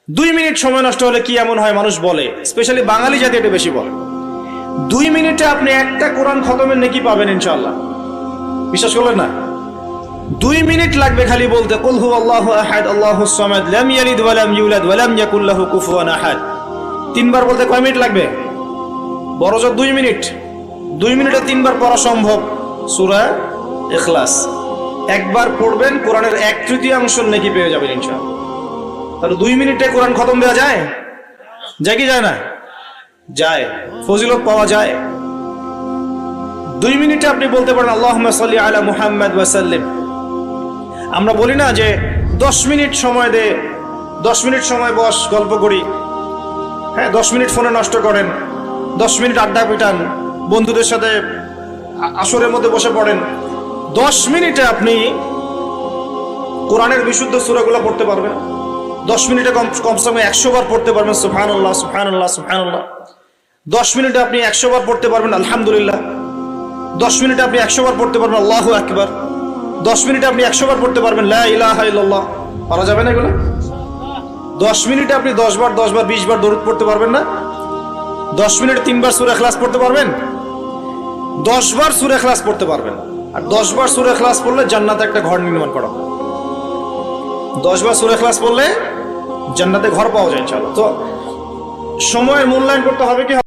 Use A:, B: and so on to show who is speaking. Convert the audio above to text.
A: 2 minute সময় নষ্ট হলে কি এমন হয় মানুষ বলে, স্পেশালি বাঙালি জাতি এটা বেশি বলে। 2 মিনিটে আপনি একটা কোরআন খতমের নেকি পাবেন ইনশাআল্লাহ, বিশ্বাস করলেন না? 2 মিনিট লাগবে খালি বলতে কুল হুয়াল্লাহু আহাদ আল্লাহুস সামাদ লাম ইয়ালিদ ওয়া লাম ইউলাদ ওয়া লাম ইয়াকুল লাহু কুফুয়ান আহাদ। 3বার বলতে কয় মিনিট লাগবে? বড়জোর 2 মিনিট। 2 মিনিটে 3বার পড়া সম্ভব সূরা ইখলাস। একবার পড়বেন, কোরআনের 1/3 নেকি পেয়ে যাবেন ইনশাআল্লাহ। তাহলে 2 মিনিটে কোরআন খতম দেওয়া যায়? যায় কি যায় না? যায়, ফজিলত পাওয়া যায়। 2 মিনিটে আপনি বলতে পারেন আল্লাহুম্মা সাল্লি আলা মুহাম্মাদ ওয়া সাল্লিম। আমরা বলি না যে 10 মিনিট সময় দে, 10 মিনিট সময় বস, গল্প করি। হ্যাঁ, 10 মিনিট ফোনে নষ্ট করেন, 10 মিনিট আড্ডা পিটান, বন্ধুদের সাথে আসরের মধ্যে বসে পড়েন। 10 মিনিটে আপনি কোরআনের বিশুদ্ধ সূরাগুলো পড়তে পারবেন। 10 মিনিটে কমসে কম 100 বার পড়তে পারবেন সুবহানাল্লাহ সুবহানাল্লাহ সুবহানাল্লাহ। 10 মিনিটে আপনি 100 বার পড়তে পারবেন আলহামদুলিল্লাহ। 10 মিনিটে আপনি 100 বার পড়তে পারবেন আল্লাহু আকবার। 10 মিনিটে আপনি 100 বার পড়তে পারবেন লা ইলাহা ইল্লাল্লাহ। পারা যাবে না এগুলো? 10 মিনিটে আপনি 10 বার 20 বার দরুদ পড়তে পারবেন না? 10 মিনিটে 3বার সূরা ইখলাস পড়তে পারবেন? 10 বার সূরা ইখলাস পড়তে পারবেন। আর 10 বার সূরা ইখলাস পড়লে জান্নাতে একটা ঘর নির্মাণ করা হবে। 10 বার সূরা ইখলাস পড়লে জান্নাতে ঘর পাওয়া যায় ইনশাআল্লাহ। তো সময়ের মূল্যায়ন করতে হবে কি?